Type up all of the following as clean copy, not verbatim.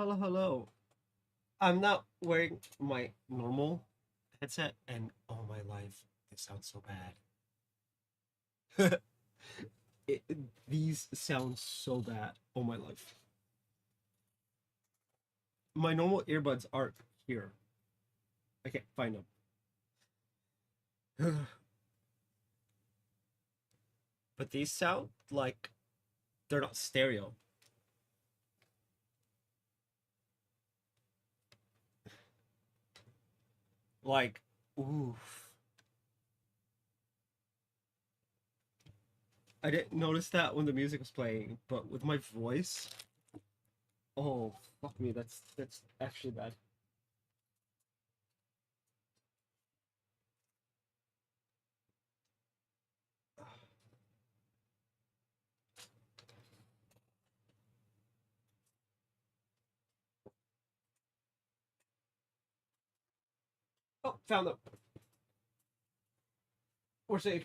hello, hello. I'm not wearing my normal headset, and oh my life, this sounds so bad. These sound so bad. Oh my life. My normal earbuds are here. I can't find them. But these sound like they're not stereo. Like, oof. I didn't notice that when the music was playing, but with my voice, oh fuck me, that's actually bad. Oh, found them. We're safe.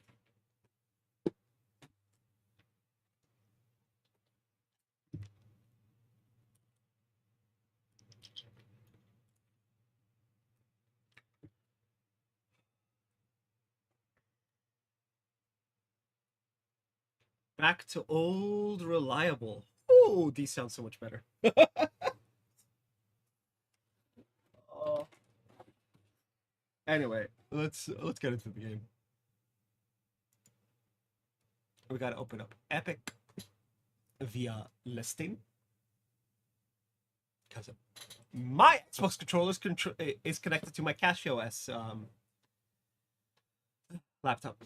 Back to old reliable. Oh, these sound so much better. Oh. Anyway, let's get into the game. We gotta open up Epic via listing because my Xbox controller is connected to my CashOS laptop.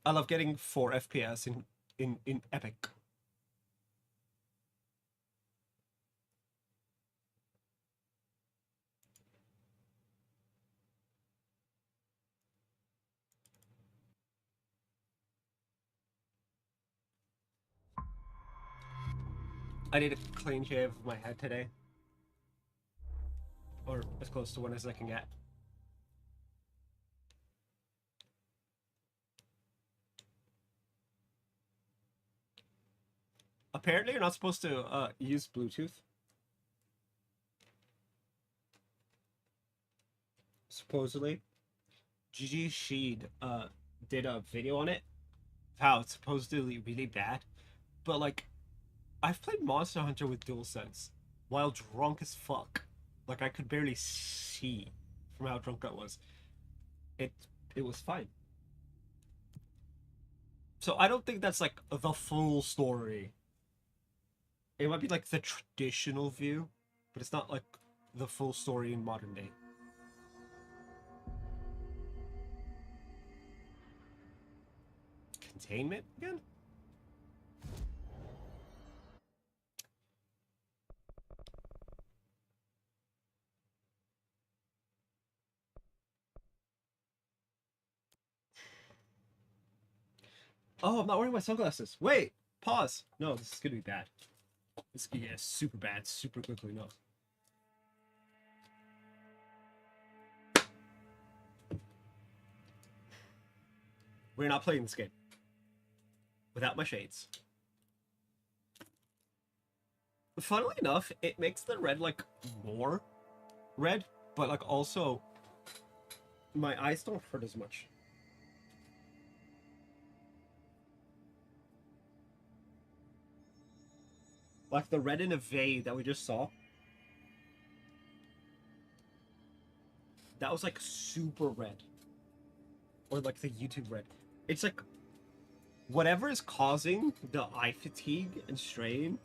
I love getting 4 FPS in Epic. I need a clean shave of my head today, or as close to one as I can get. Apparently, you're not supposed to use Bluetooth. Supposedly, Gigi Sheed did a video on it, how it's supposedly really bad, but like, I've played Monster Hunter with DualSense while drunk as fuck. Like I could barely see from how drunk I was. It it was fine. So I don't think that's like the full story. It might be like the traditional view, but it's not like the full story in modern day. Containment again? Oh, I'm not wearing my sunglasses. Wait, pause. No, this is gonna be bad. This is gonna get super bad super quickly. No. We're not playing this game without my shades. Funnily enough, it makes the red like more red, but like also my eyes don't hurt as much. Like the red in a V that we just saw. That was like super red. Or like the YouTube red. It's like whatever is causing the eye fatigue and strain.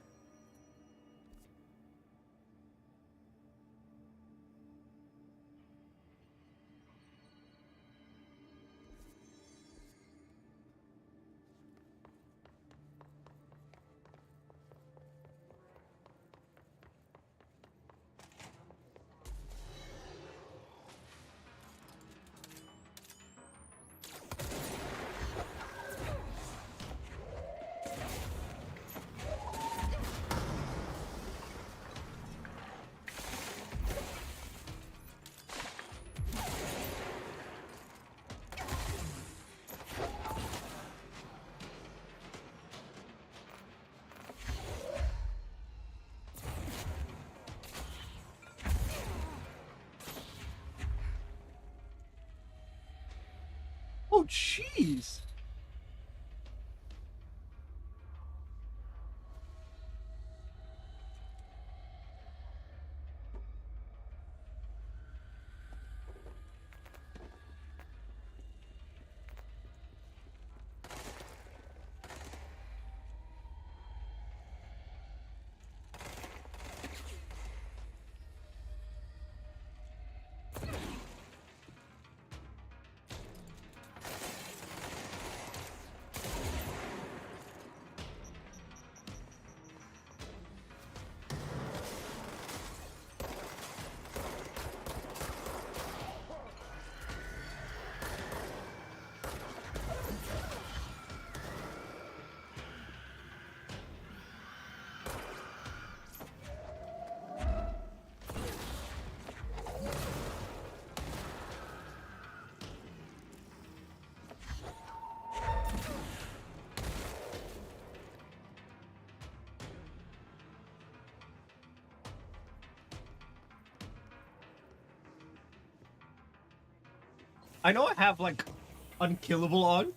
Oh, jeez. I know I have like unkillable on.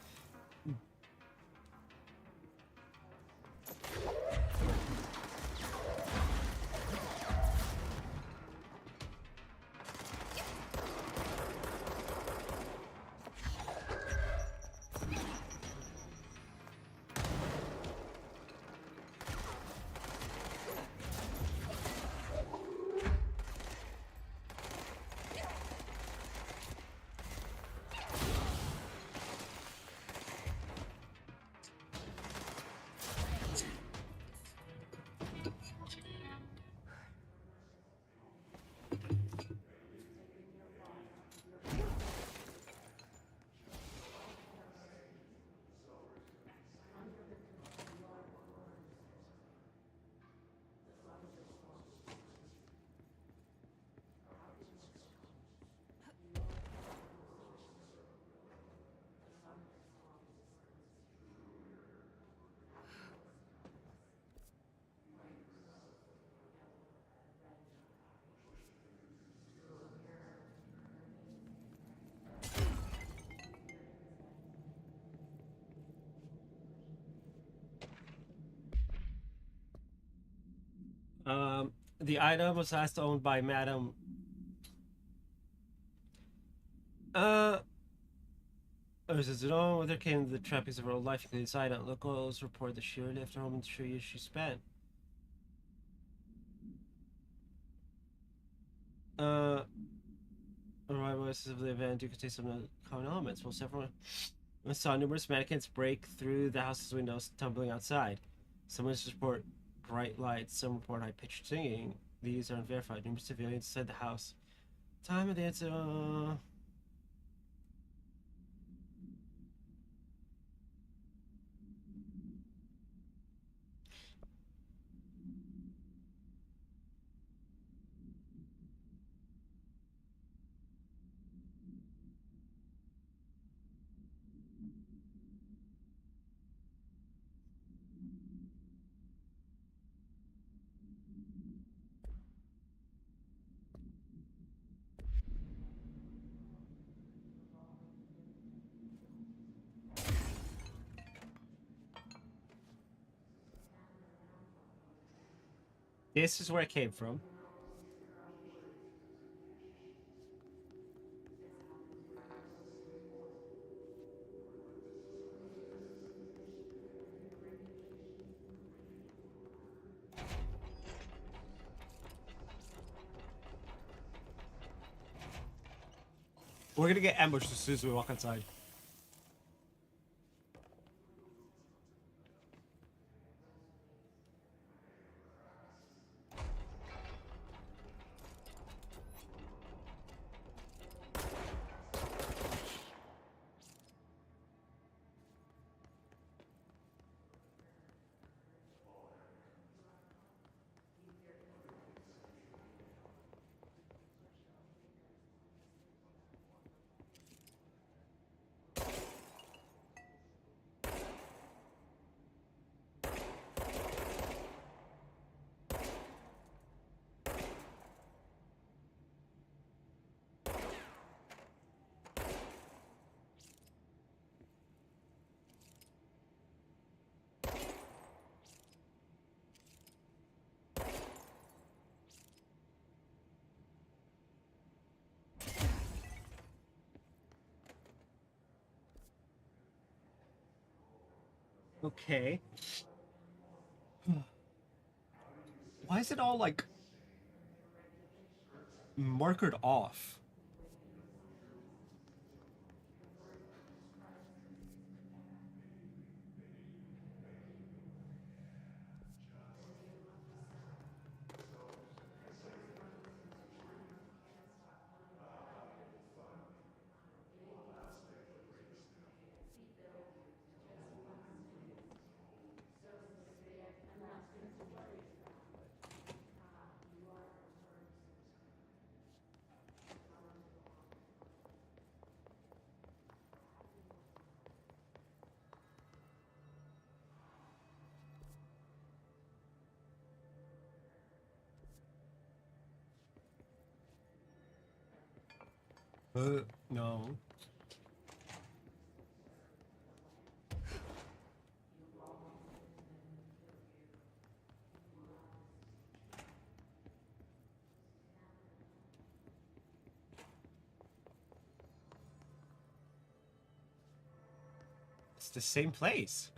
The item was last owned by Madam. Uh, as is it on with her came the trappings of her old life, including side out locals report that she left her home in the 3 years she spent. Arrival of the event do contain some common elements. Well, several saw numerous mannequins break through the house's windows, tumbling outside. Some witnesses report bright lights, some report high-pitched singing. These are unverified. Numerous civilians inside the house. Time of the incident. This is where it came from. We're gonna get ambushed as soon as we walk outside. Okay. Why is it all like markered off? No. It's the same place.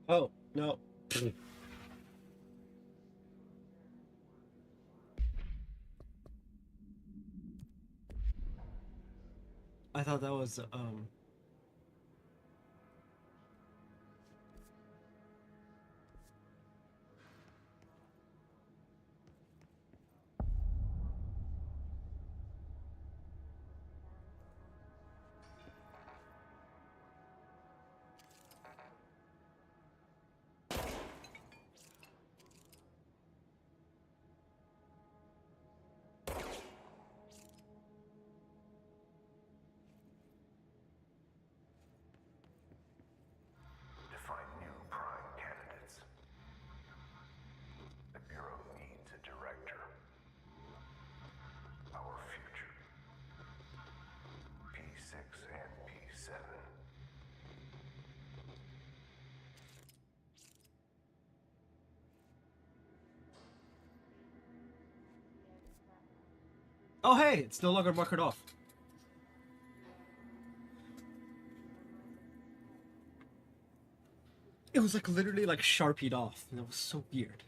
Oh, no. I thought that was To find new prime candidates. The Bureau needs a director. Our future. P6 and P7. Oh hey, it's no longer marked off. It was like literally like sharpied off, and it was so weird.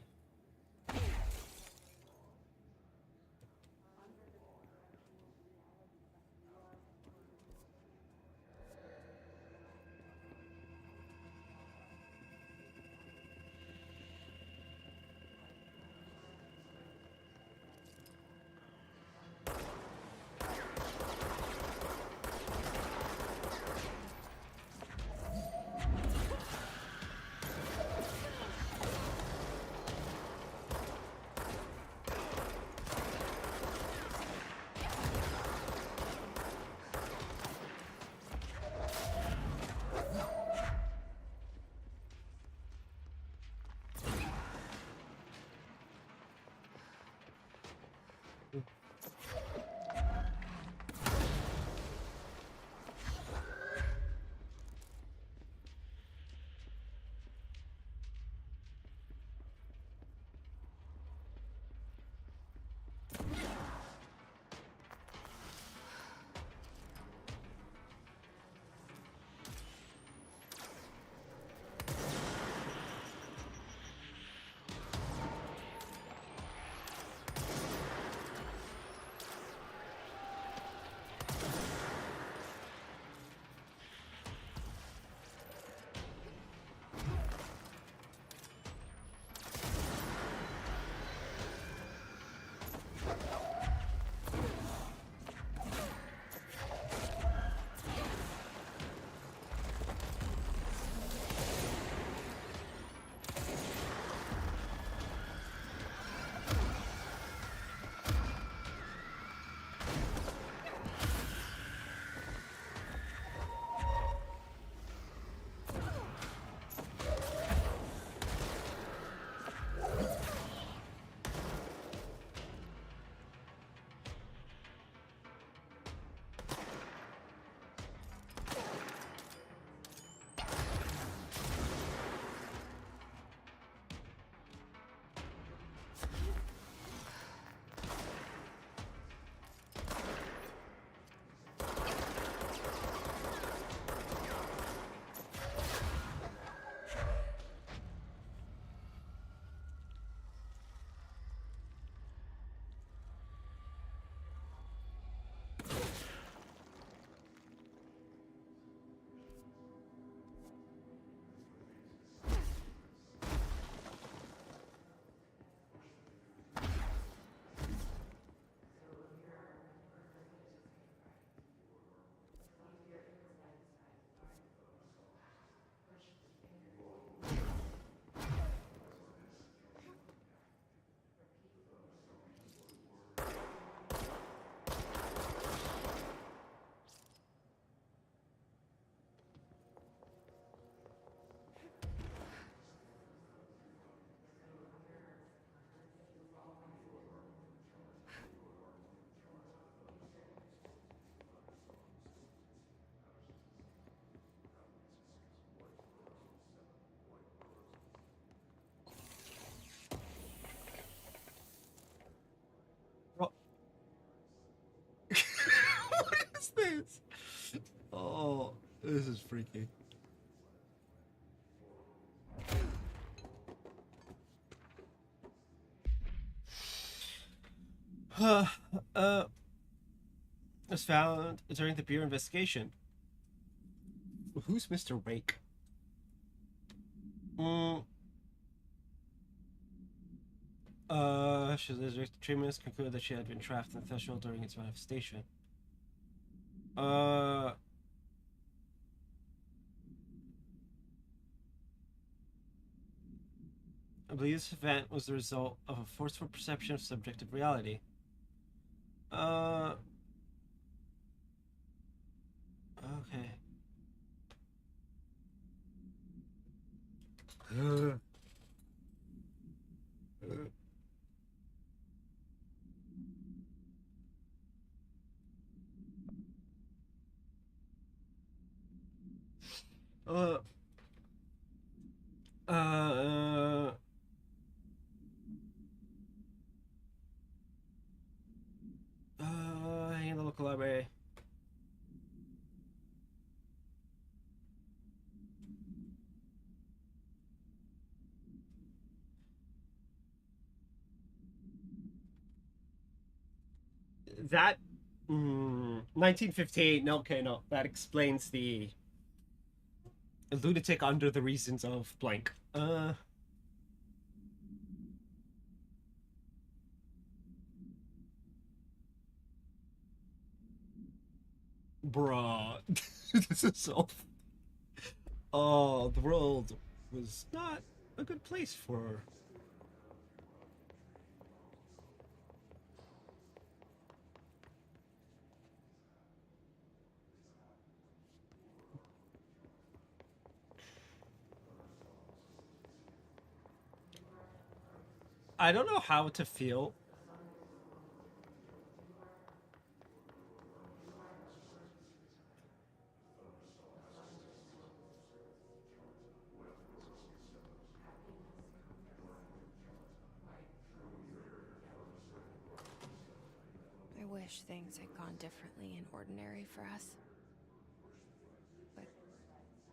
What is this? Oh, this is freaky. uh, was found during the Bureau investigation. Who's Mr. Wake? Mm, she the treatments concluded that she had been trapped in the threshold during its manifestation. I believe this event was the result of a forceful perception of subjective reality. Okay. Uh, uh, in the local library. That 1958. No, okay, no, that explains the lunatic under the reasons of blank. Bruh, this is so. Oh, the world was not a good place for. I don't know how to feel. I wish things had gone differently in Ordinary for us. But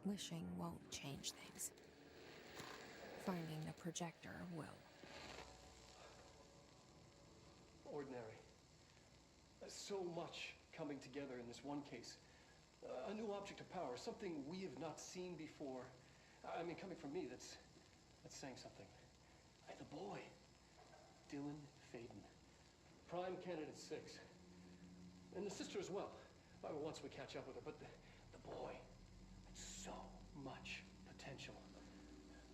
wishing won't change things. Finding the projector will. Ordinary. So much coming together in this one case. A new object of power, something we have not seen before. I mean, coming from me, that's saying something. The boy, Dylan Faden, Prime Candidate 6, and the sister as well. Once we catch up with her, but the boy, so much potential.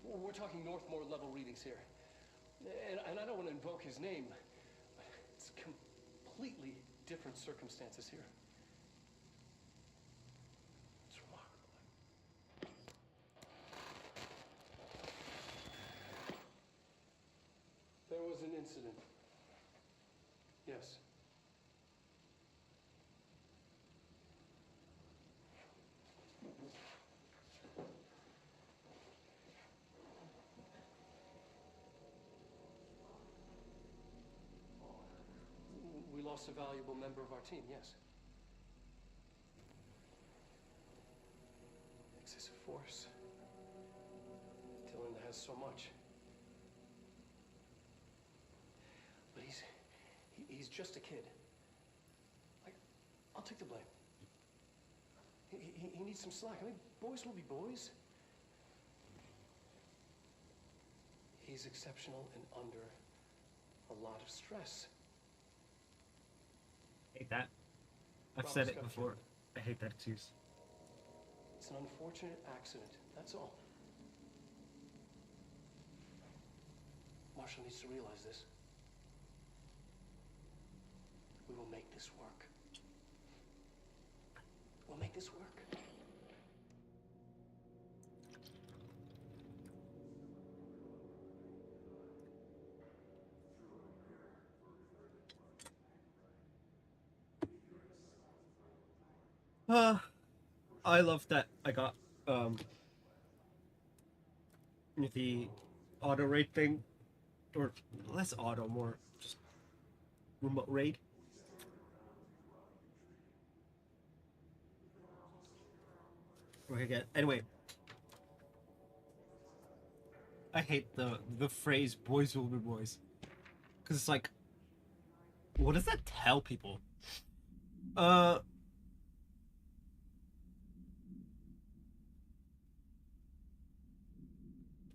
We're talking Northmore level readings here, and I don't want to invoke his name. It's completely different circumstances here. It's remarkable. There was an incident. Yes. We lost a valuable member of our team, yes. Excessive force. Dylan has so much. But he's just a kid. I'll take the blame. He needs some slack. I mean, boys will be boys. He's exceptional and under a lot of stress. I hate that. I've said it before. I hate that excuse. It's an unfortunate accident, that's all. Marshall needs to realize this. We will make this work. We'll make this work. I love that I got the auto raid thing, or less auto, more just remote raid. Okay, again. Anyway, I hate the phrase "boys will be boys" because it's like What does that tell people? Uh.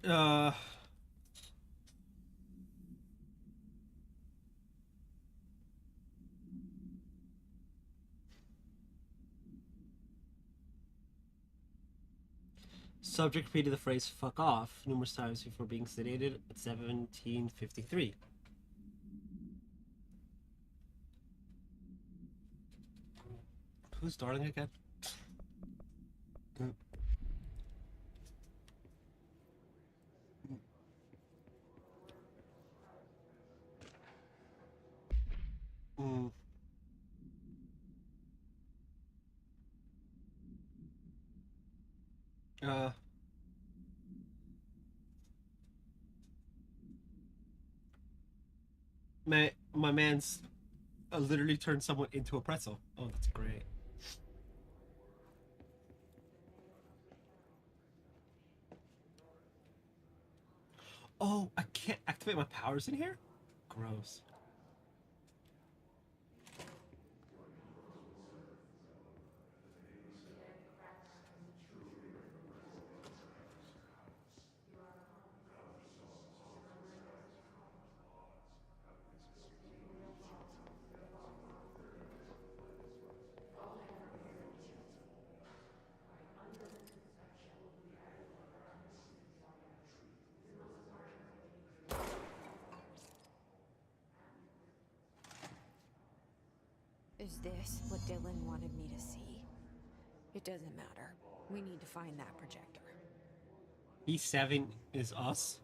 Uh. Subject repeated the phrase "fuck off" numerous times before being sedated at 1753. Who's darling again? Mm. Uh. My man's literally turned someone into a pretzel. Oh, that's great. Oh, I can't activate my powers in here? Gross. Is this what Dylan wanted me to see? It doesn't matter. We need to find that projector. E7 is us?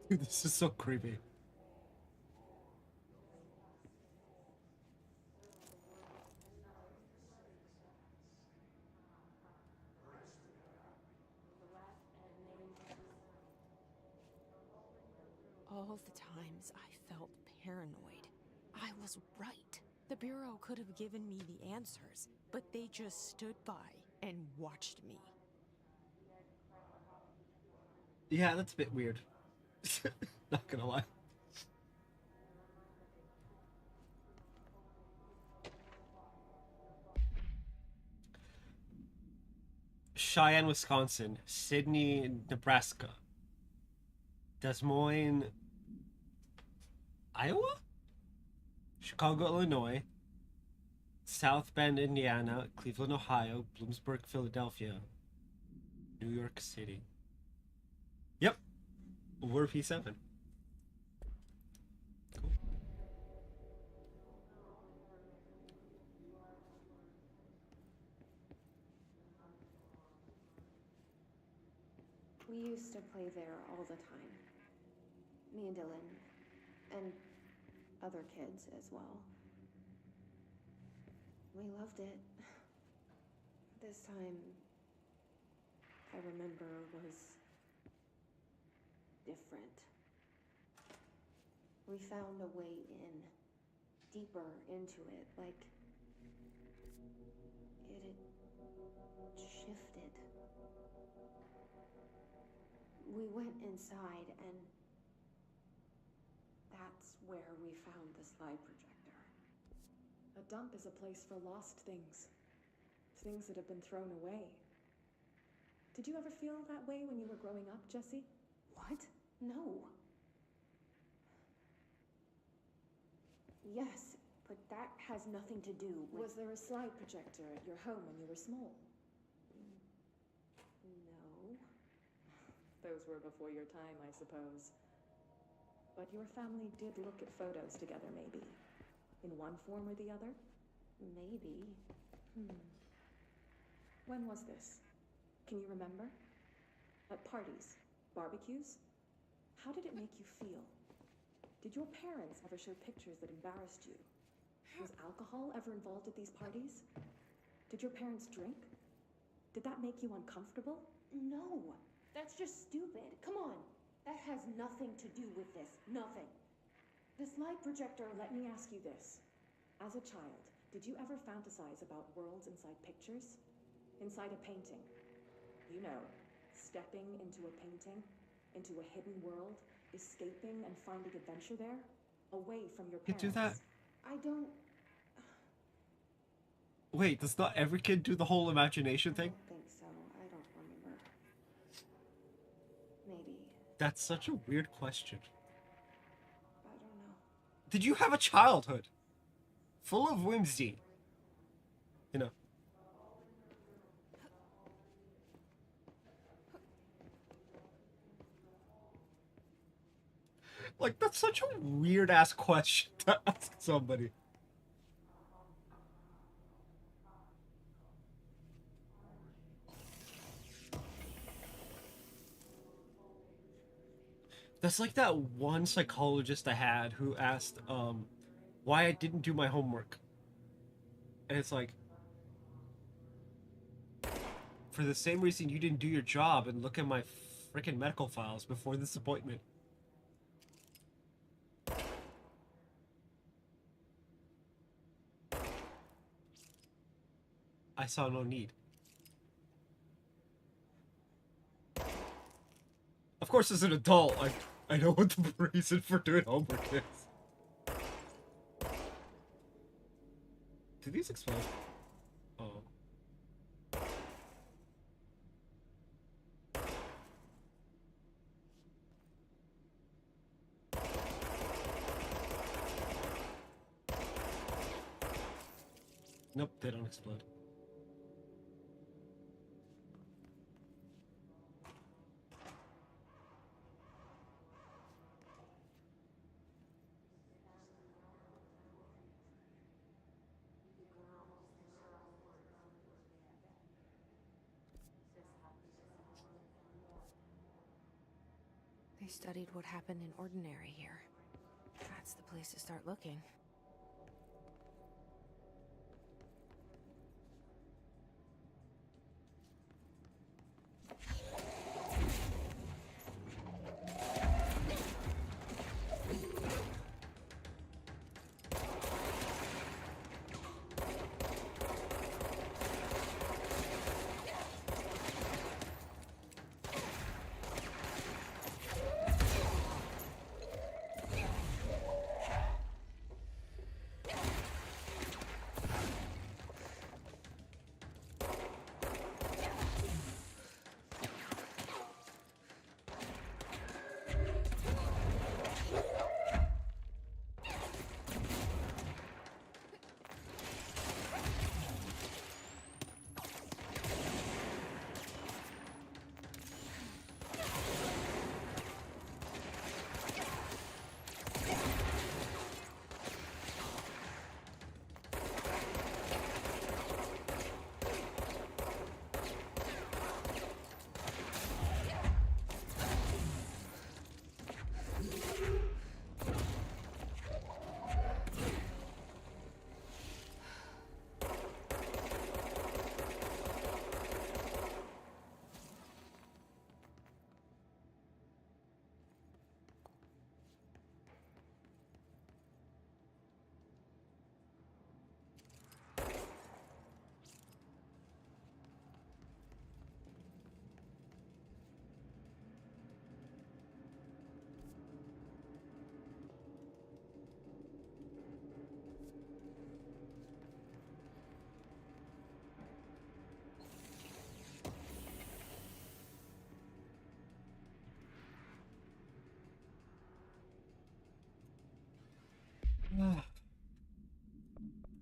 Dude, this is so creepy. All the times I felt paranoid, I was right. The Bureau could have given me the answers, but they just stood by and watched me. Yeah, that's a bit weird. Not gonna lie. Cheyenne, Wisconsin. Sydney, Nebraska. Des Moines, Iowa? Chicago, Illinois. South Bend, Indiana. Cleveland, Ohio. Bloomsburg, Philadelphia. New York City. Yep. We're P7. Cool. We used to play there all the time. Me and Dylan. And other kids as well. We loved it. This time, I remember, was different. We found a way in, deeper into it, like it had shifted. We went inside, and that's where we found the slide projector. A dump is a place for lost things. Things that have been thrown away. Did you ever feel that way when you were growing up, Jesse? What? No. Yes, but that has nothing to do with... Was there a slide projector at your home when you were small? No. Those were before your time, I suppose. But your family did look at photos together, maybe. In one form or the other? Maybe. When was this? Can you remember? At parties? Barbecues? How did it make you feel? Did your parents ever show pictures that embarrassed you? Was alcohol ever involved at these parties? Did your parents drink? Did that make you uncomfortable? No. That's just stupid. Come on. That has nothing to do with this. Nothing. This light projector, let me ask you this. As a child, did you ever fantasize about worlds inside pictures? Inside a painting? You know, stepping into a painting, into a hidden world, escaping and finding adventure there, away from your You parents. do that? I don't Wait, does not every kid do the whole imagination thing? think so. I don't remember. Maybe. That's such a weird question. I don't know. Did you have a childhood full of whimsy? You know. Like, that's such a weird ass question to ask somebody. That's like that one psychologist I had who asked why I didn't do my homework. And it's like, for the same reason you didn't do your job and look at my freaking medical files before this appointment. I saw no need. Of course, as an adult, I know what the reason for doing homework is. Do these explode? Oh. Nope, they don't explode. They studied what happened in Ordinary here. That's the place to start looking.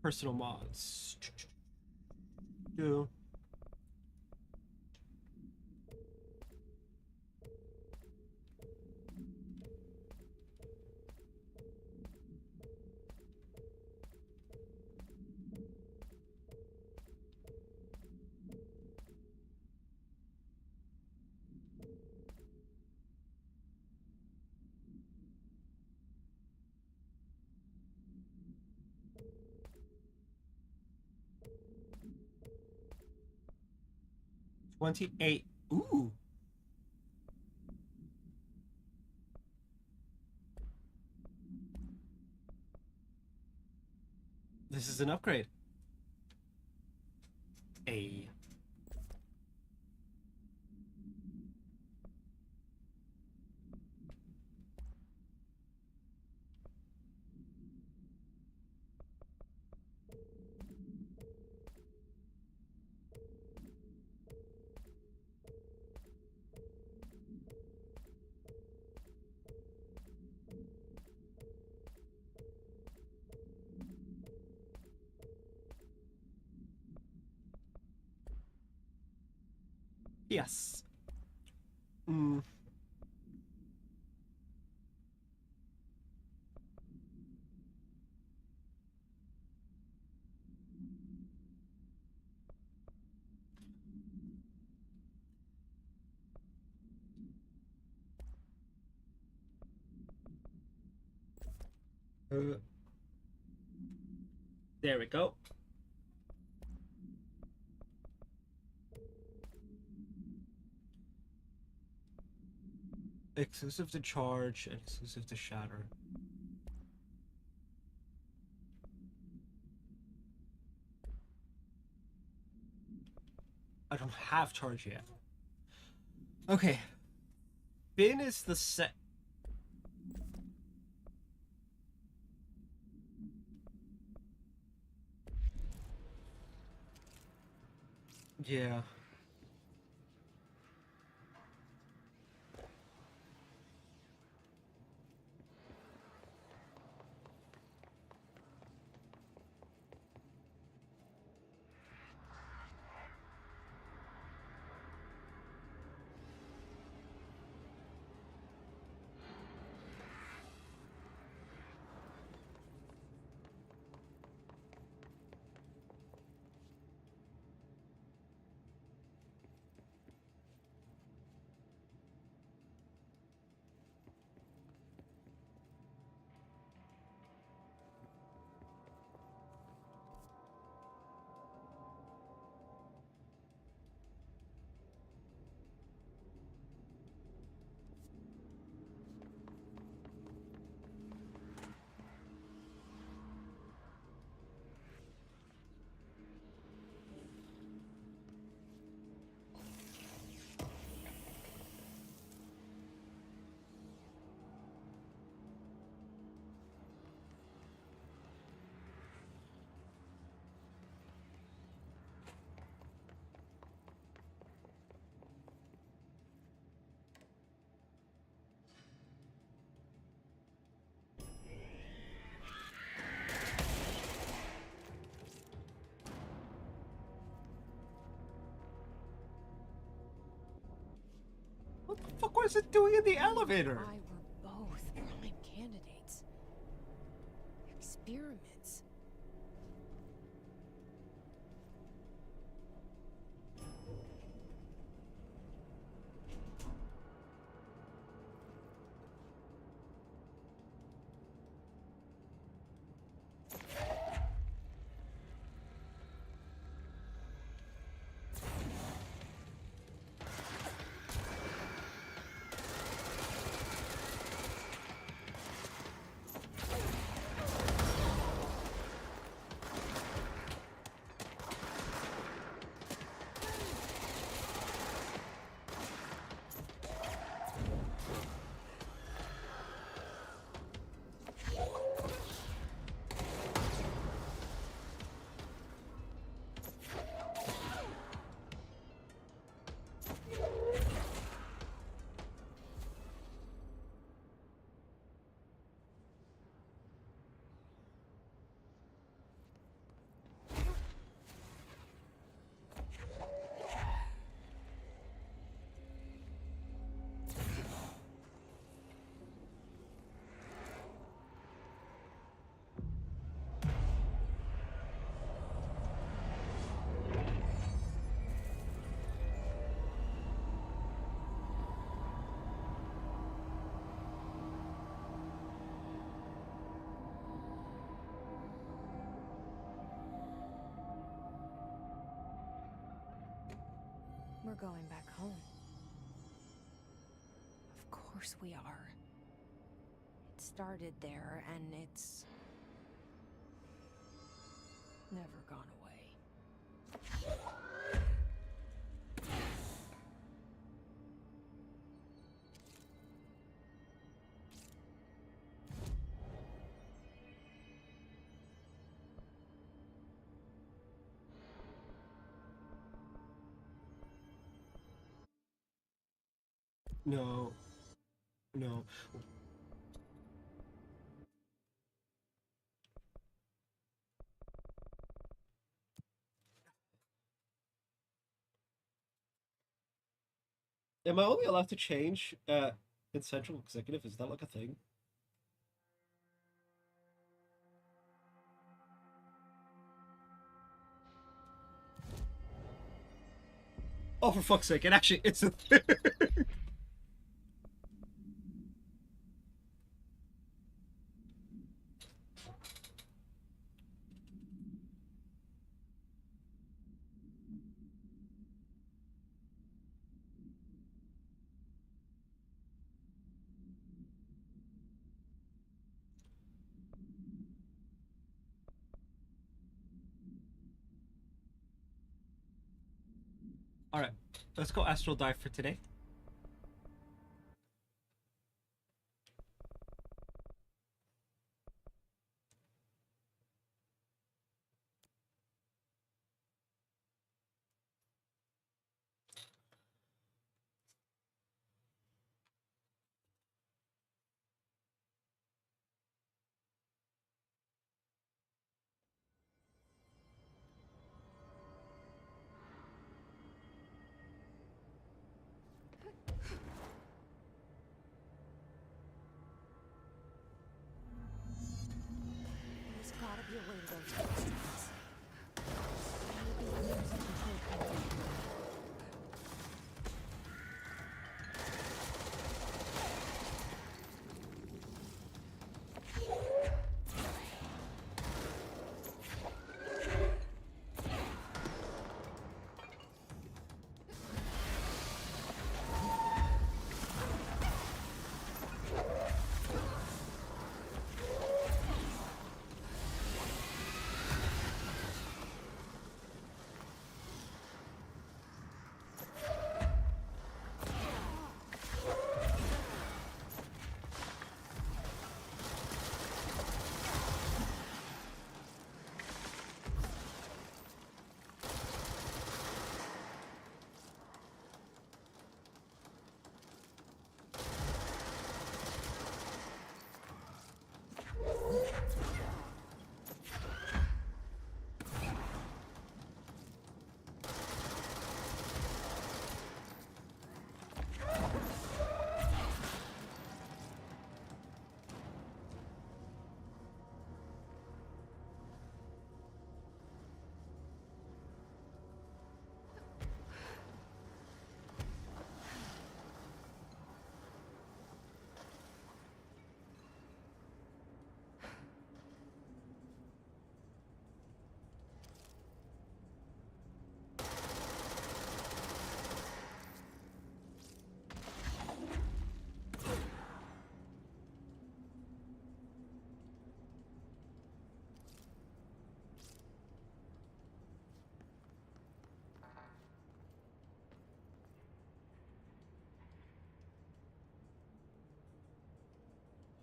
Personal mods. Do. $28. Ooh. this is an upgrade. A. Yes. Mm. There we go. Exclusive to charge and exclusive to shatter. I don't have charge yet. Okay. Bin is the set. Yeah. What the fuck was it doing in the elevator? I were both prime candidates. Experiments. We're going back home. Of course we are. It started there, and it's Never gone away. No. No. Am I only allowed to change in Central Executive? Is that like a thing? Oh, for fuck's sake, it's a thing. Alright, let's go Astral Dive for today. There's gotta be a way to those extracts. Maybe there's a control panel.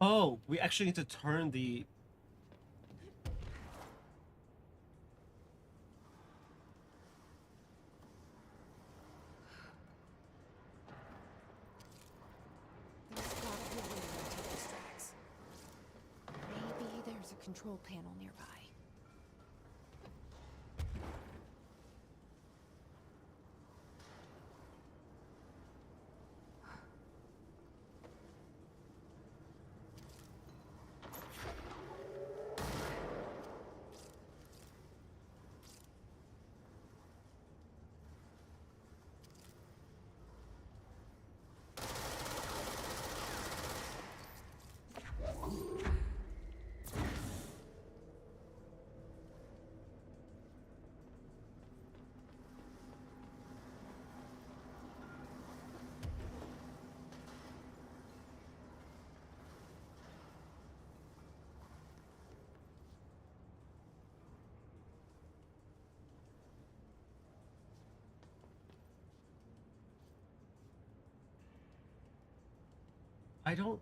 Oh, we actually need to turn the... There's gotta be a way to rotate these tracks. Maybe there's a control panel nearby. I don't.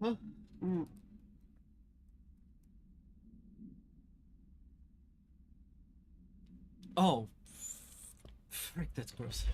Huh? Mm. Oh, frick! That's gross.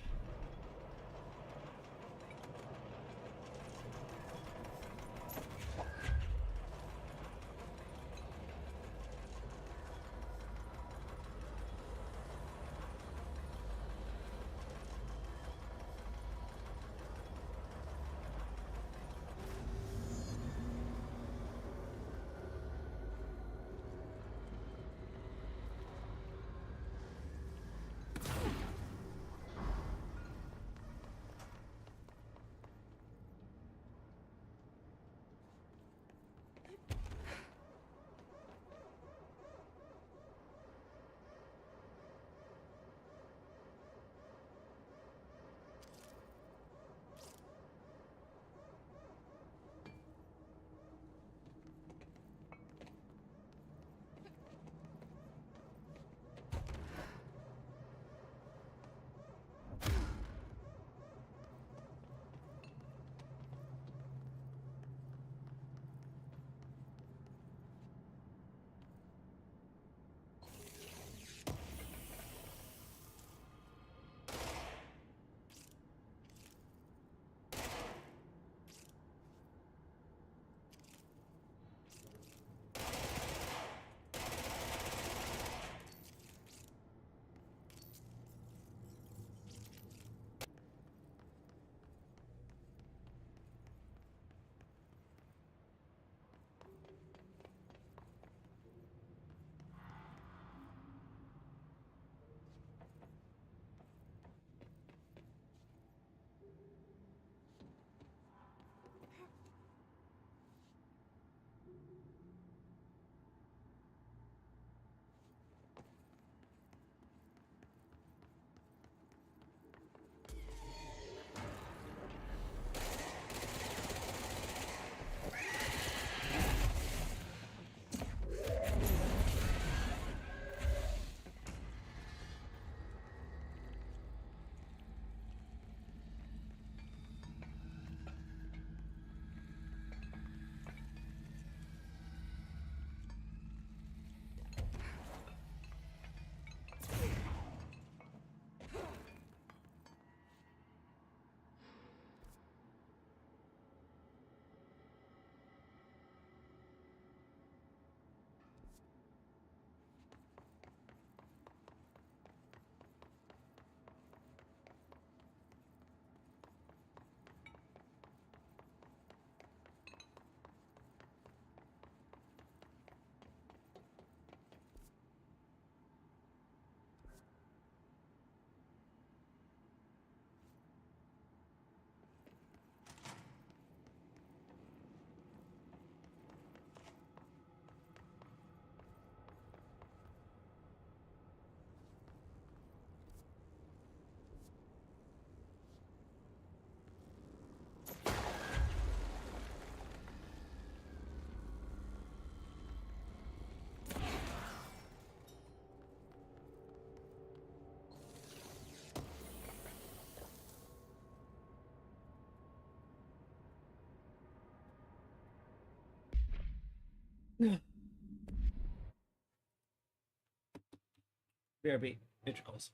BRB, intercalls.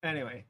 Anyway,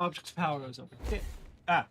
object's power goes over. Ah.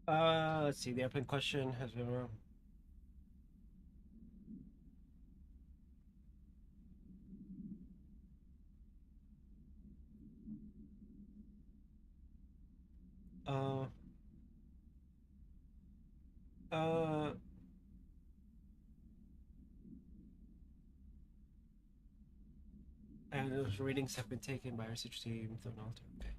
Let's see. The airplane question has been wrong. Uh, uh, and those readings have been taken by our research team. Okay.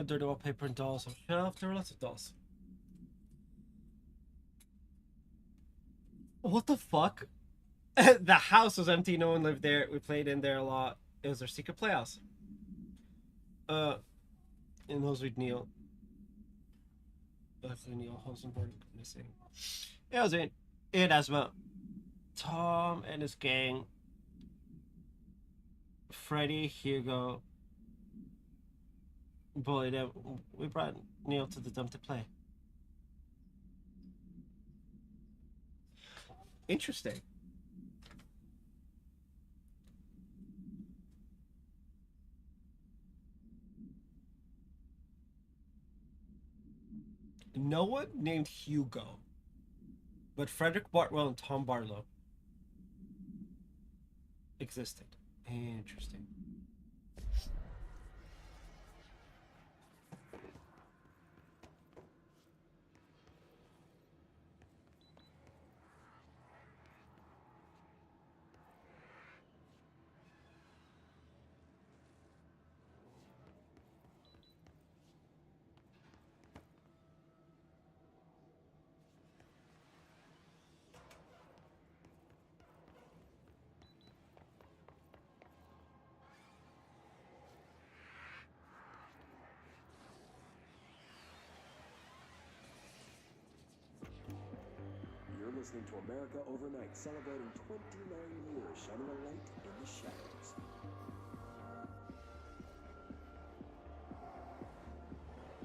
Dirty wallpaper and dolls on shelf. There are lots of dolls. What the fuck? The house was empty. No one lived there. We played in there a lot. It was our secret playhouse. In those with Neil. Neil Hosenberg missing. It was in as well. Tom and his gang. Freddy, Hugo. Bullied him. We brought Neil to the dump to play. Interesting. No one named Hugo, but Frederick Bartwell and Tom Barlow existed. Interesting. You're listening to America Overnight, celebrating 29 years shining a light in the shadows.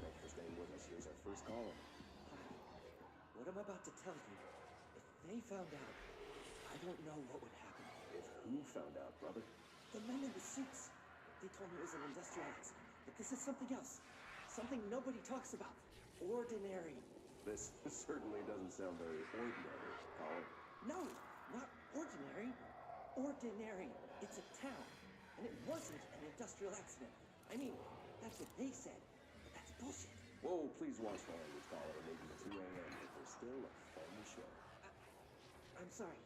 Thanks for staying with us. Here's our first caller. What I'm about to tell you, if they found out, I don't know what would happen. If who found out, brother? The men in the suits. They told me it was an industrial accident, but this is something else. Something nobody talks about. Ordinary. This certainly doesn't sound very ordinary, caller. No, not ordinary. Ordinary. It's a town. And it wasn't an industrial accident. I mean, that's what they said. But that's bullshit. Whoa, please watch the language, caller. It may be 2 a.m., but we're still a family show. I'm sorry.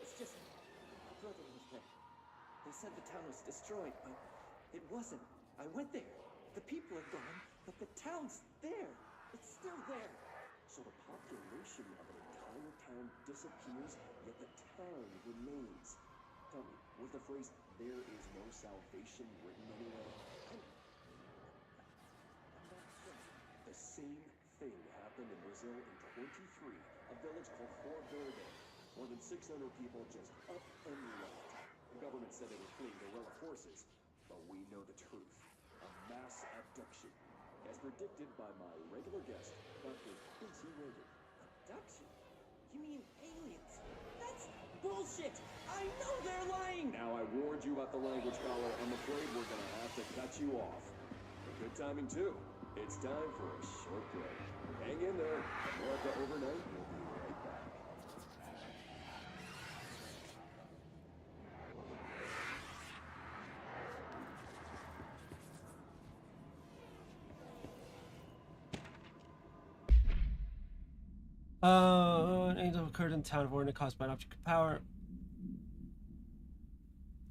It's just my brother was there. They said the town was destroyed, but it wasn't. I went there. The people are gone, but the town's there. It's still there. So the population of an entire town disappears, yet the town remains. Tell me, was the phrase, "there is no salvation," written anywhere? I'm not sure. The same thing happened in Brazil in 23, a village called Fort Verde. More than 600 people just up and left. The government said they were fleeing guerrilla forces, but we know the truth. A mass abduction, as predicted by my regular guest, Dr. Quincy Reagan. Abduction? You mean aliens? That's bullshit! I know they're lying! Now I warned you about the language, caller. I'm afraid we're gonna have to cut you off. But good timing too. It's time for a short break. Hang in there. America Overnight will be right back. An angel occurred in the town of Orna caused by an object of power.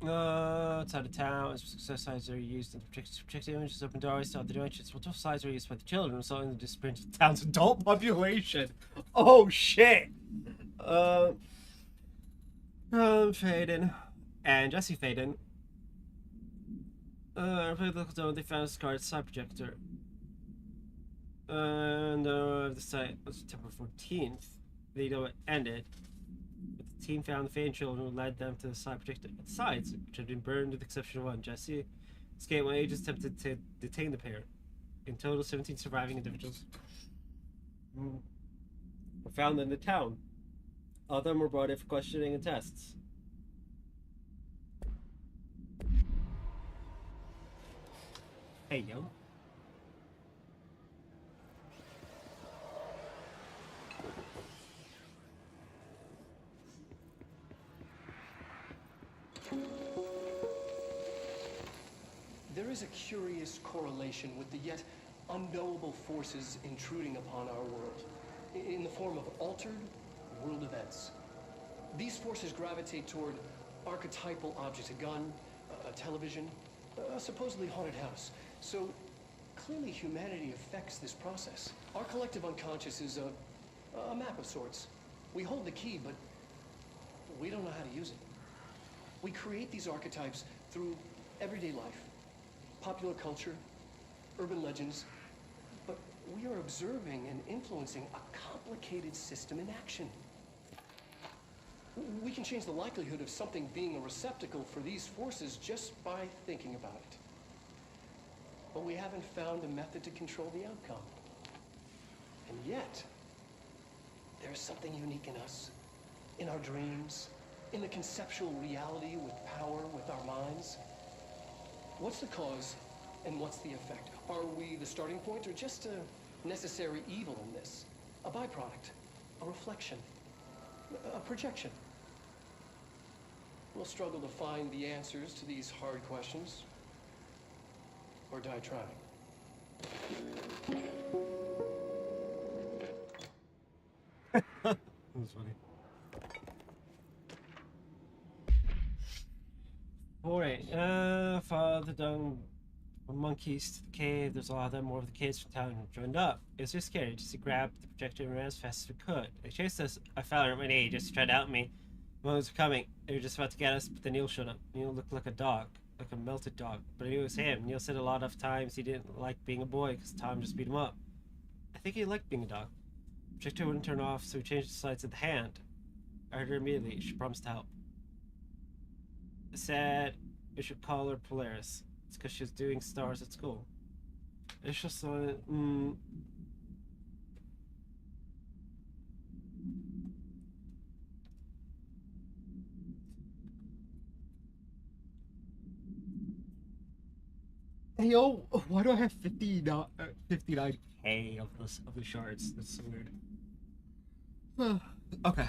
Outside of town, as success sides are used in project images, open doorways to other dimensions. Multiple sides are used by the children, resulting in the disappearance of the town's adult population. Oh shit! Faden and Jesse Faden. Local zone, they found a scarred side projector. And the site on September 14th, the video ended. But the team found the Faden children who led them to the side projector at the sides, which had been burned with the exception of one. Jesse escaped when agents attempted to detain the pair. In total, 17 surviving individuals were found in the town. All of them were brought in for questioning and tests. Hey, yo. There is a curious correlation with the yet unknowable forces intruding upon our world, in the form of altered world events. These forces gravitate toward archetypal objects, a gun, a television, a supposedly haunted house. So clearly humanity affects this process. Our collective unconscious is a map of sorts. We hold the key, but we don't know how to use it. We create these archetypes through everyday life, popular culture, urban legends, but we are observing and influencing a complicated system in action. We can change the likelihood of something being a receptacle for these forces just by thinking about it. But we haven't found a method to control the outcome. And yet, there's something unique in us, in our dreams, in the conceptual reality with power, with our minds. What's the cause and what's the effect? Are we the starting point or just a necessary evil in this? A byproduct, a reflection, a projection? We'll struggle to find the answers to these hard questions, or die trying. That was funny. Alright, follow the dung monkeys to the cave. There's a lot of them. More of the kids from town joined up. It was just scary. Just to grab the projector and ran as fast as we could. They chased us. I found her at my knee just to try to help me. Moments were coming. They were just about to get us, but then Neil showed up. Neil looked like a dog, like a melted dog. But I knew it was him. Neil said a lot of times he didn't like being a boy because Tom just beat him up. I think he liked being a dog. The projector wouldn't turn off, so we changed the sides of the hand. I heard her immediately. She promised to help. I said we should call her Polaris. It's because she was doing stars at school. It's just Hey yo, why do I have 59K of the shards? That's so weird. Okay.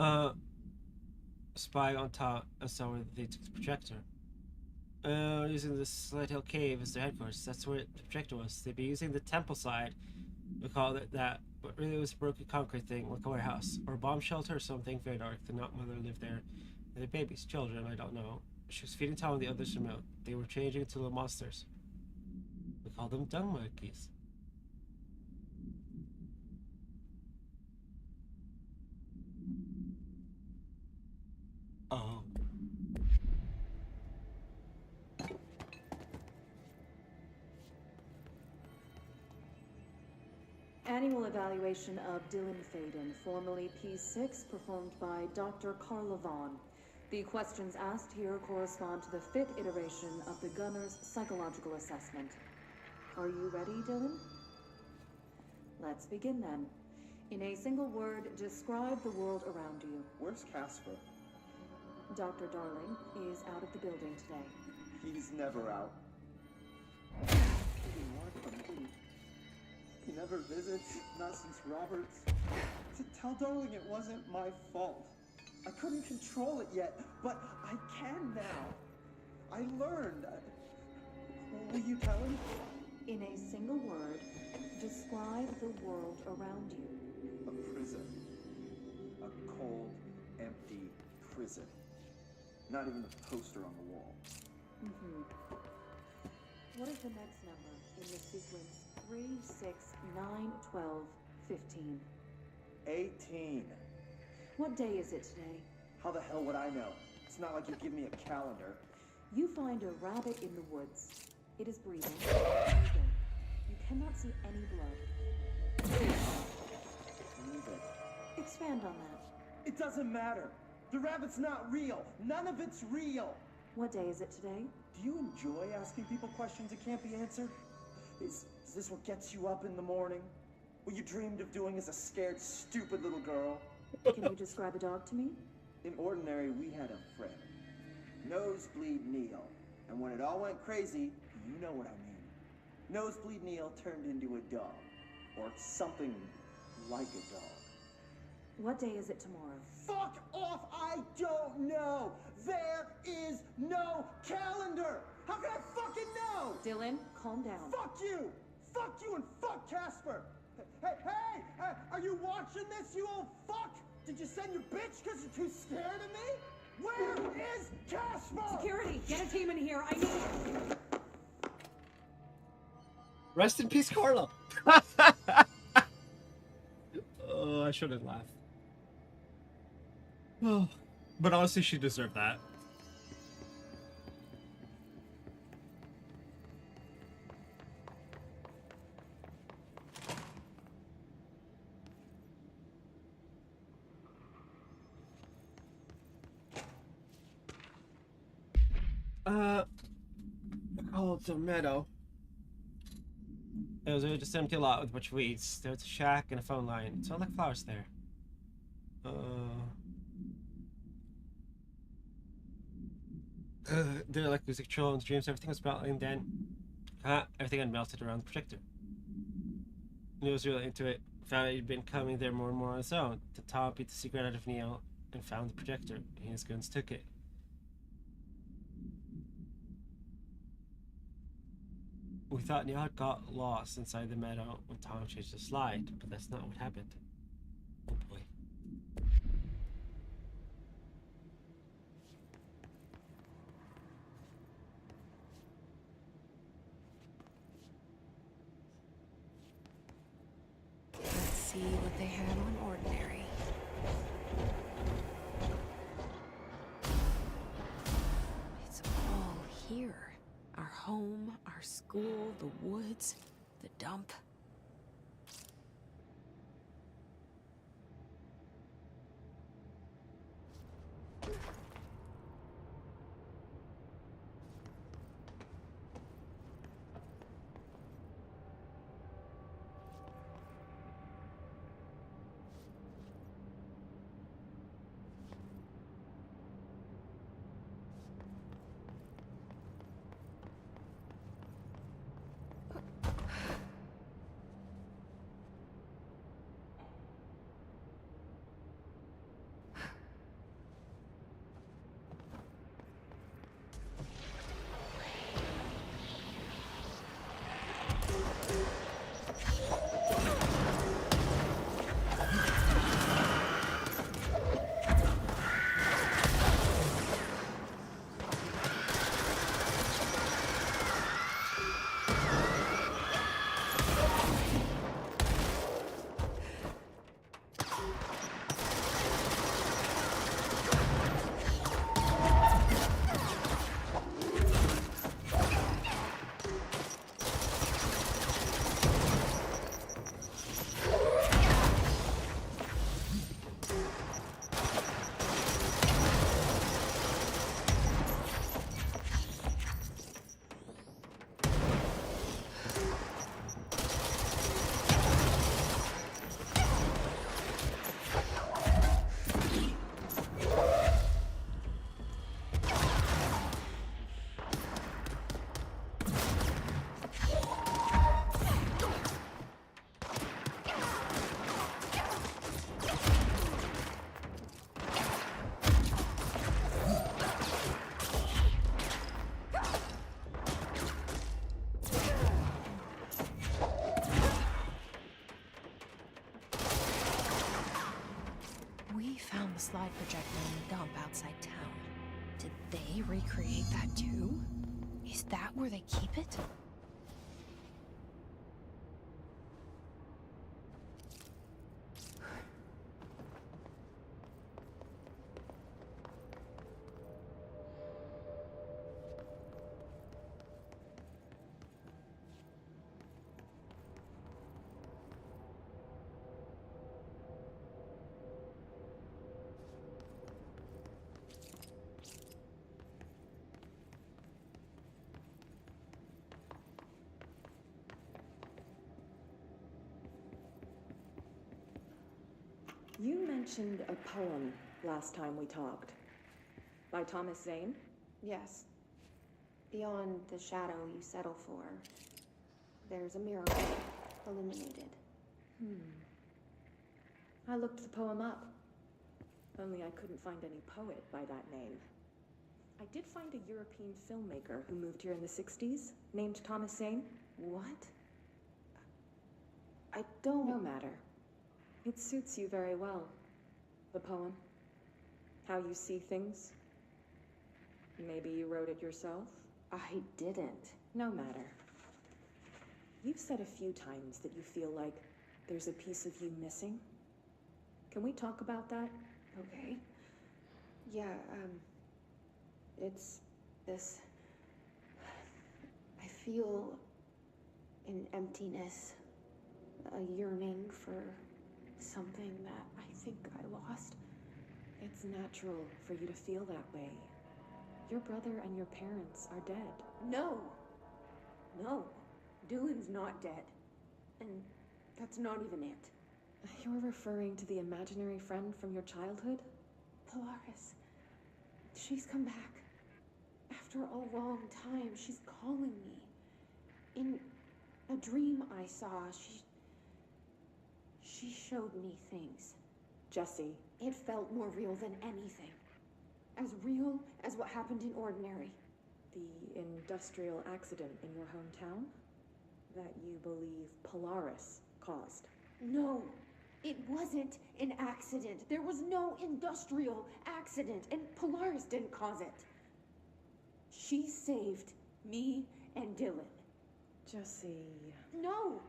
Uh, spy on top and saw where they took the projector. Using the Sled Hill Cave as their headquarters. That's where the projector was. They'd be using the temple side. We called it that, but really it was a broken concrete thing, like a warehouse, or a bomb shelter or something very dark. The not mother lived there. And their babies, children, I don't know. She was feeding Tom and the others from milk. They were changing into little monsters. We called them dung monkeys. Oh. Annual evaluation of Dylan Faden, formerly P6, performed by Dr. Carla Vaughn. The questions asked here correspond to the 5th iteration of the Gunner's psychological assessment. Are you ready, Dylan? Let's begin then. In a single word, describe the world around you. Where's Casper? Dr. Darling is out of the building today. He's never out. He wanted from me. He never visits, not since Roberts. Tell Darling it wasn't my fault. I couldn't control it yet, but I can now. I learned. Will you tell him? In a single word, describe the world around you. A prison. A cold, empty prison. Not even a poster on the wall. What is the next number in the sequence 3, 6, 9, 12, 15? 18. What day is it today? How the hell would I know? It's not like you give me a calendar. You find a rabbit in the woods. It is breathing. Breathing. You cannot see any blood. Leave it. Expand on that. It doesn't matter. The rabbit's not real. None of it's real. What day is it today? Do you enjoy asking people questions that can't be answered? Is this what gets you up in the morning? What you dreamed of doing as a scared, stupid little girl? Can you describe a dog to me? In Ordinary, we had a friend. Nosebleed Neil. And when it all went crazy, you know what I mean. Nosebleed Neil turned into a dog. Or something like a dog. What day is it tomorrow? Fuck off! I don't know! There is no calendar! How can I fucking know? Dylan, calm down. Fuck you! Fuck you and fuck Casper! Hey! Are you watching this, you old fuck? Did you send your bitch because you're too scared of me? Where is Casper? Security, get a team in here. I need... Rest in peace, Carla. Oh, I shouldn't laugh. Oh, but honestly, she deserved that. Called the meadow. It was just an empty lot with a bunch of weeds. There was a shack and a phone line. It smelled like flowers there. They're like music control and dreams. Everything was melting. Then, everything had melted around the projector. Neil was really into it. Found he'd been coming there more and more on his own. The Tom beat the secret out of Neil and found the projector. He and his guns took it. We thought Neil had got lost inside the meadow when Tom changed the slide, but that's not what happened. Oh boy. Let's see what they have on Ordinary. It's all here. Our home, our school, the woods, the dump. found the slide projector in the dump outside town. Did they recreate that too? Is that where they keep it? You mentioned a poem last time we talked. By Thomas Zane? Yes. Beyond the shadow you settle for, there's a miracle illuminated. I looked the poem up. Only I couldn't find any poet by that name. I did find a European filmmaker who moved here in the 60s, named Thomas Zane. What? I don't... No matter. It suits you very well. The poem. How you see things. Maybe you wrote it yourself? I didn't. No matter. You've said a few times that you feel like there's a piece of you missing. Can we talk about that? Okay. Yeah, it's this... I feel an emptiness, a yearning for something that I think I lost. It's natural for you to feel that way. Your brother and your parents are dead. No! No. Dylan's not dead. And that's not even it. You're referring to the imaginary friend from your childhood? Polaris. She's come back. After a long time, she's calling me. In a dream I saw, she showed me things. Jesse. It felt more real than anything. As real as what happened in Ordinary. The industrial accident in your hometown? That you believe Polaris caused? No, it wasn't an accident. There was no industrial accident, and Polaris didn't cause it. She saved me and Dylan. Jesse... No!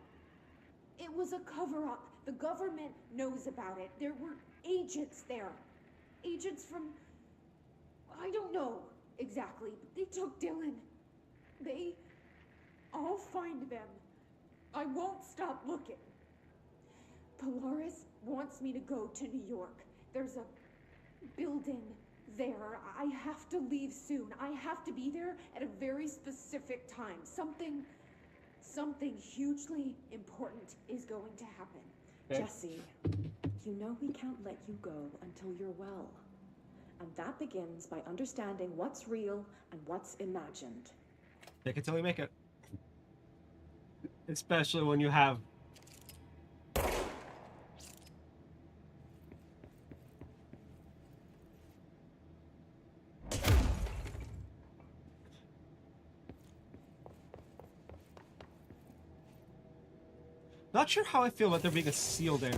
It was a cover-up. The government knows about it. There were agents there. Agents from... I don't know exactly, but they took Dylan. I'll find them. I won't stop looking. Polaris wants me to go to New York. There's a building there. I have to leave soon. I have to be there at a very specific time. Something hugely important is going to happen. Okay. Jesse, you know we can't let you go until you're well. And that begins by understanding what's real and what's imagined. Take it till you make it. Especially when you have... Not sure how I feel about there being a sealed area.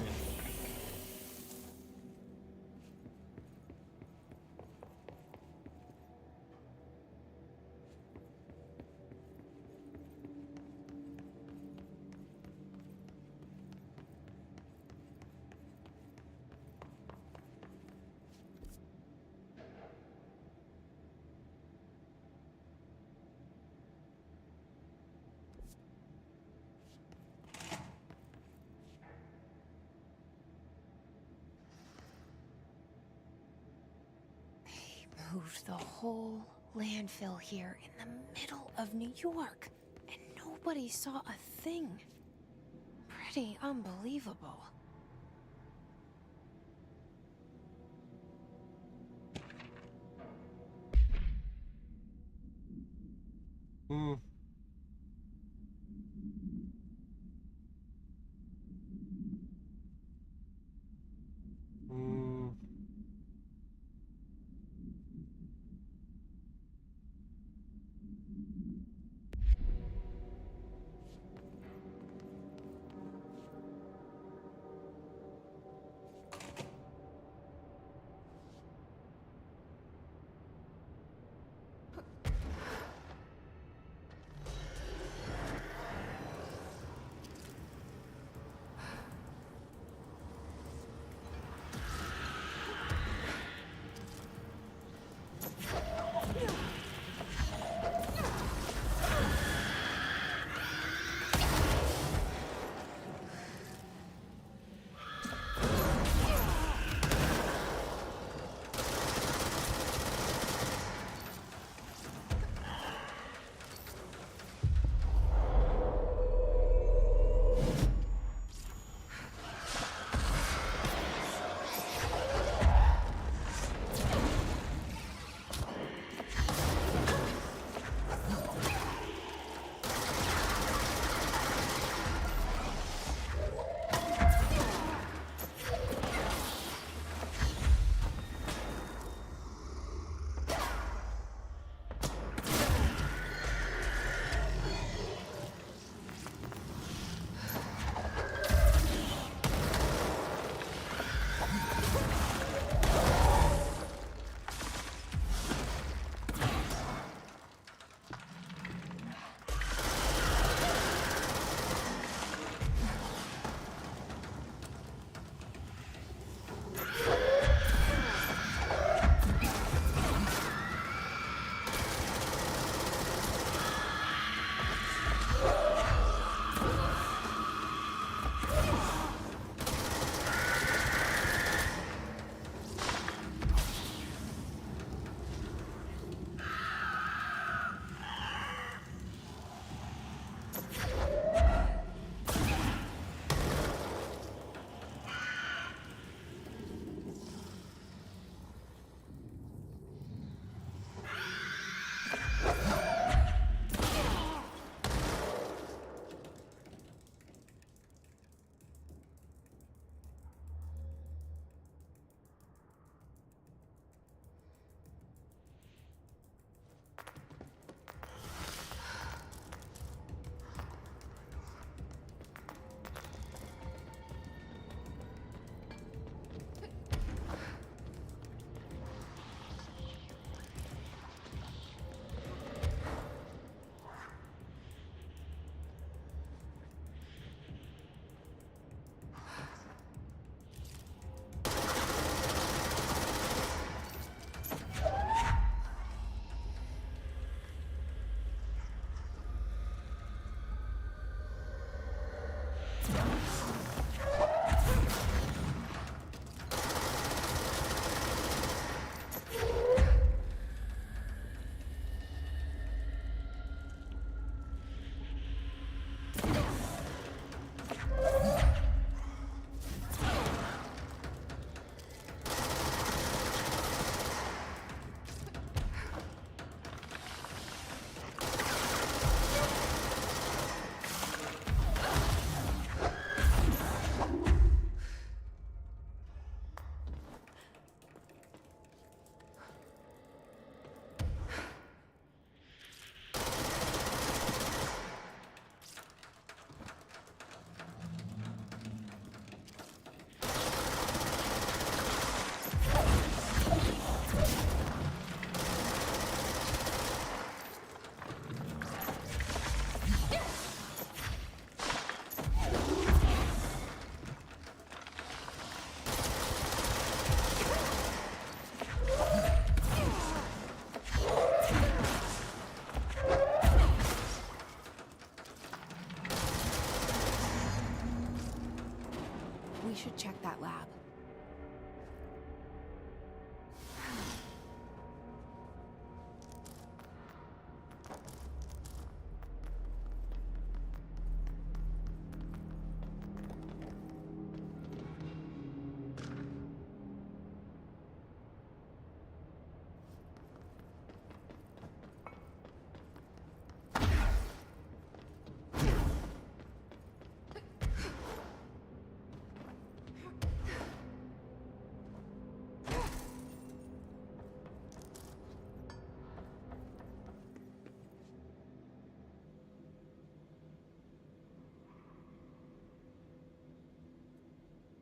Moved the whole landfill here in the middle of New York, and nobody saw a thing. Pretty unbelievable. Hmm. that lab.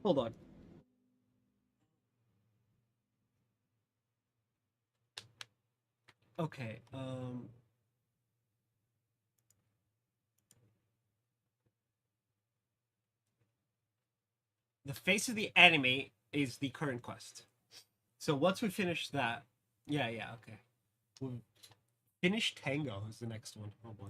Hold on. Okay, the face of the enemy is the current quest. So once we finish that, yeah, okay. We'll finish Tango is the next one. Oh boy.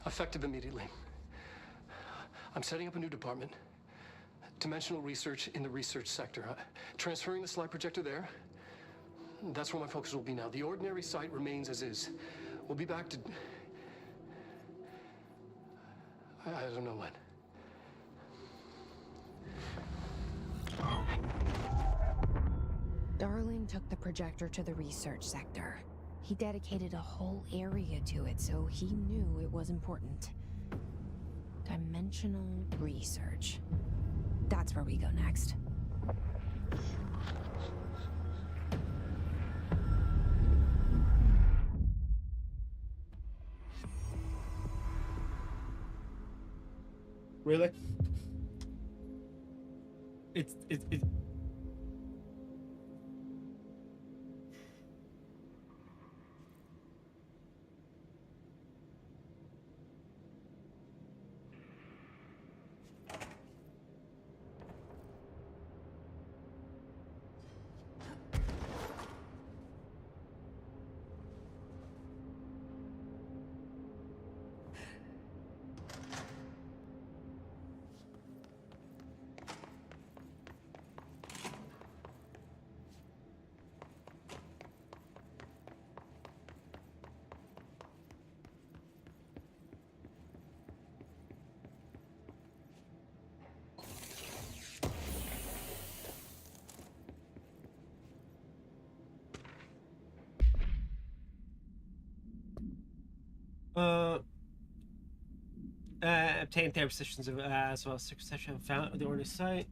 Effective immediately. I'm setting up a new department. Dimensional research in the research sector. Transferring the slide projector there. That's where my focus will be now. The ordinary site remains as is. We'll be back to... I don't know when. Darling took the projector to the research sector. He dedicated a whole area to it, so he knew it was important. Dimensional research. That's where we go next. Really? It obtained their positions as well as succession found the order site.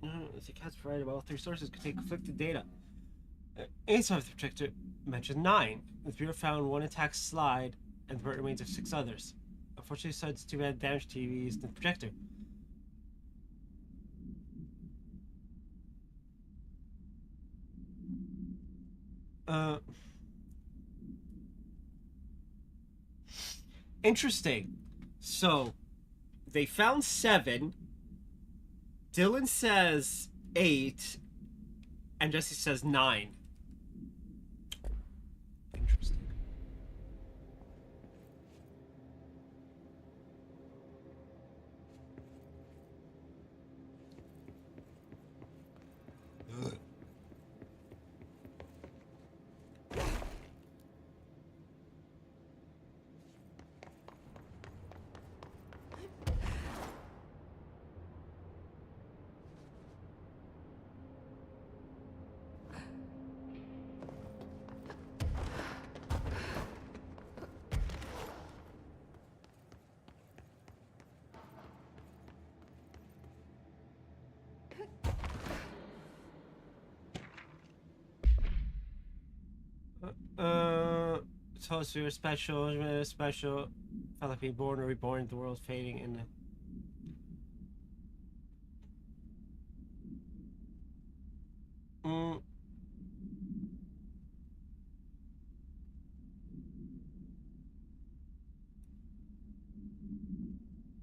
The cats provided by all three sources contain conflicted data. Inside of the projector mentioned 9. The Bureau found 1 intact slide and the bird remains of 6 others. Unfortunately, sides 2 had damaged TVs in the projector. Interesting. So, they found 7. Dylan says 8. And Jesse says 9. Interesting. So you're special. Felt like being born or reborn, the world fading in.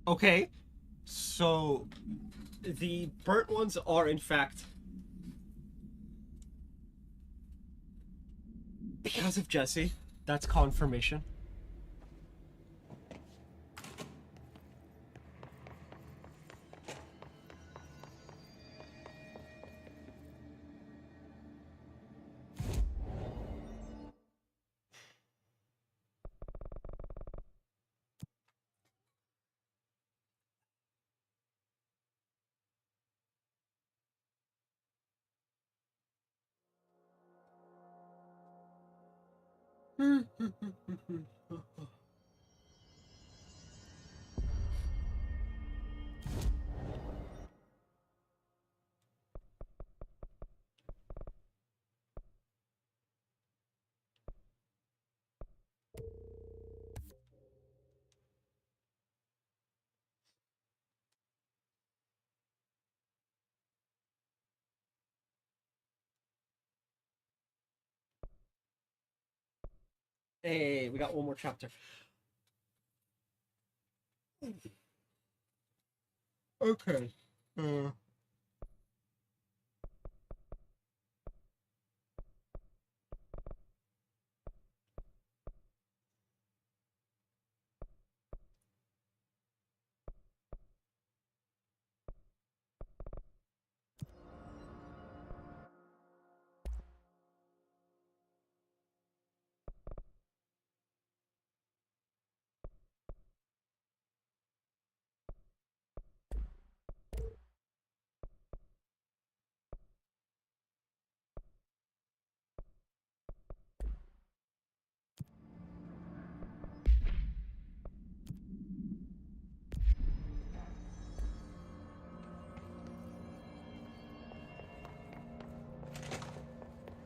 Okay, so the burnt ones are in fact because of Jesse. That's confirmation. Hey, we got one more chapter. Okay.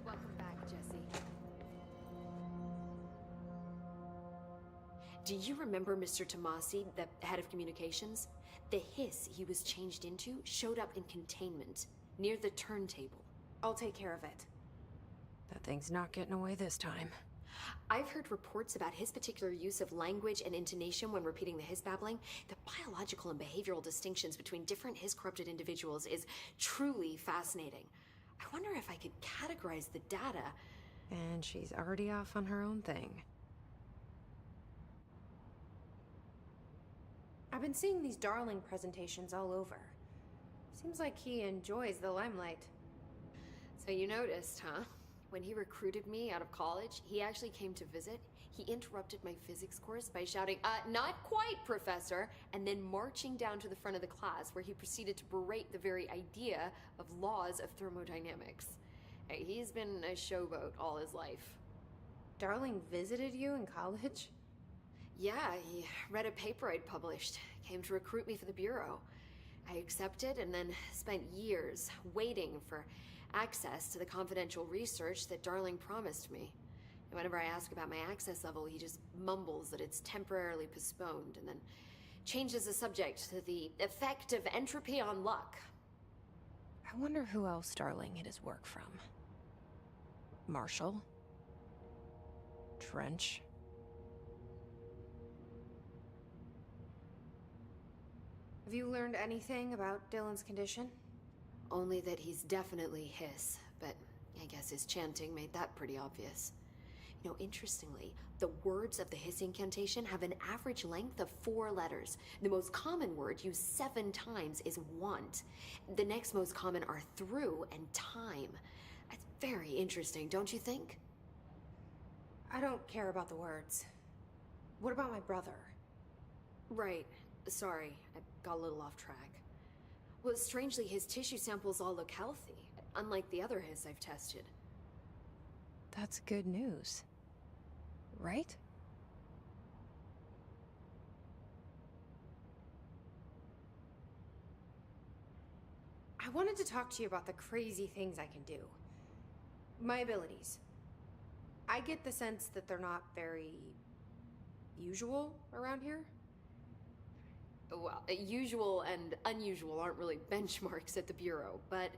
Welcome back, Jesse. Do you remember Mr. Tomasi, the head of communications? The hiss he was changed into showed up in containment, near the turntable. I'll take care of it. That thing's not getting away this time. I've heard reports about his particular use of language and intonation when repeating the hiss babbling. The biological and behavioral distinctions between different hiss-corrupted individuals is truly fascinating. I wonder if I could categorize the data. And she's already off on her own thing. I've been seeing these Darling presentations all over. Seems like he enjoys the limelight. So you noticed, huh? When he recruited me out of college, he actually came to visit. He interrupted my physics course by shouting, not quite, Professor, and then marching down to the front of the class where he proceeded to berate the very idea of laws of thermodynamics. Hey, he's been a showboat all his life. Darling visited you in college? Yeah, he read a paper I'd published, came to recruit me for the Bureau. I accepted and then spent years waiting for access to the confidential research that Darling promised me. And whenever I ask about my access level, he just mumbles that it's temporarily postponed and then changes the subject to the effect of entropy on luck. I wonder who else Darling hid his work from. Marshall? Trench? Have you learned anything about Dylan's condition? Only that he's definitely hiss, but I guess his chanting made that pretty obvious. You know, interestingly, the words of the hiss incantation have an average length of 4 letters. The most common word used 7 times is want. The next most common are through and time. That's very interesting, don't you think? I don't care about the words. What about my brother? Right. Sorry, I got a little off track. Well, strangely, his tissue samples all look healthy, unlike the other hiss I've tested. That's good news. Right? I wanted to talk to you about the crazy things I can do. My abilities. I get the sense that they're not very usual around here. Well, usual and unusual aren't really benchmarks at the Bureau, but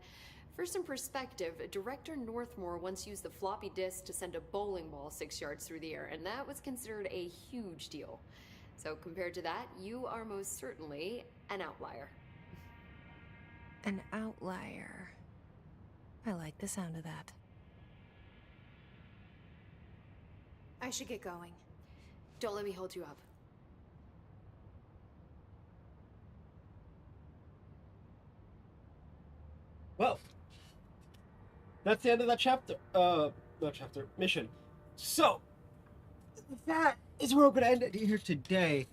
for some perspective, Director Northmore once used the floppy disk to send a bowling ball 6 yards through the air, and that was considered a huge deal. So compared to that, you are most certainly an outlier. An outlier. I like the sound of that. I should get going. Don't let me hold you up. Well, that's the end of that chapter. Not chapter, mission. So, that is where we're gonna end it here today.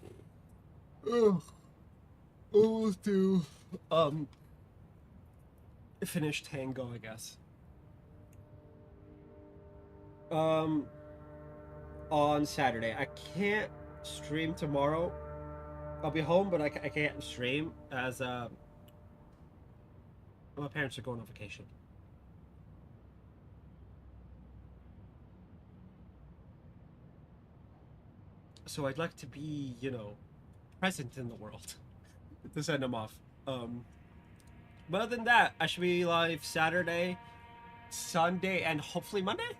Ugh. Almost to, finish Tango, I guess. On Saturday. I can't stream tomorrow. I'll be home, but I can't stream as, my parents are going on vacation. So I'd like to be, you know, present in the world to send them off. But other than that, I should be live Saturday, Sunday, and hopefully Monday?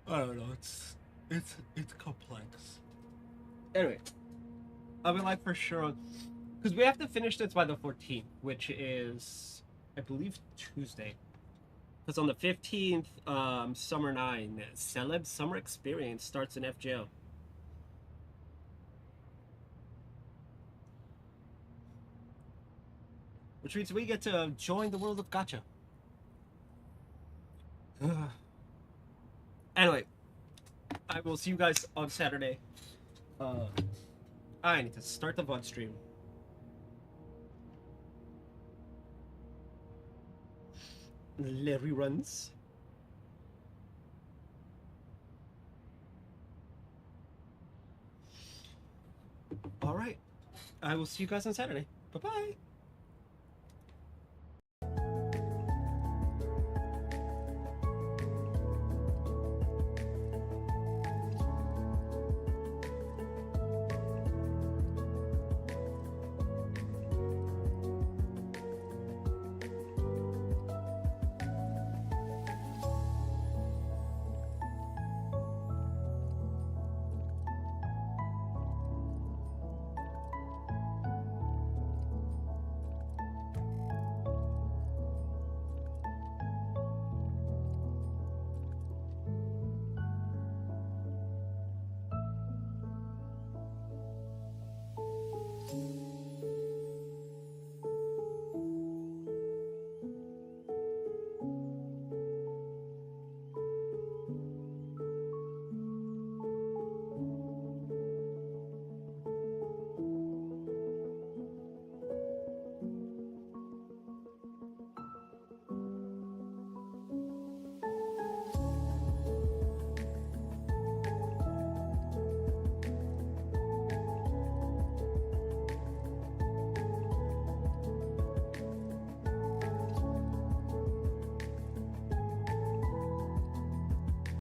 I don't know, it's complex. Anyway, I'll be live for sure, because we have to finish this by the 14th, which is, I believe, Tuesday. Because on the 15th, Summer 9, Celeb Summer Experience starts in FGO. Which means we get to join the world of gacha. Anyway, I will see you guys on Saturday. I need to start the VOD stream. The reruns. Alright. I will see you guys on Saturday. Bye-bye.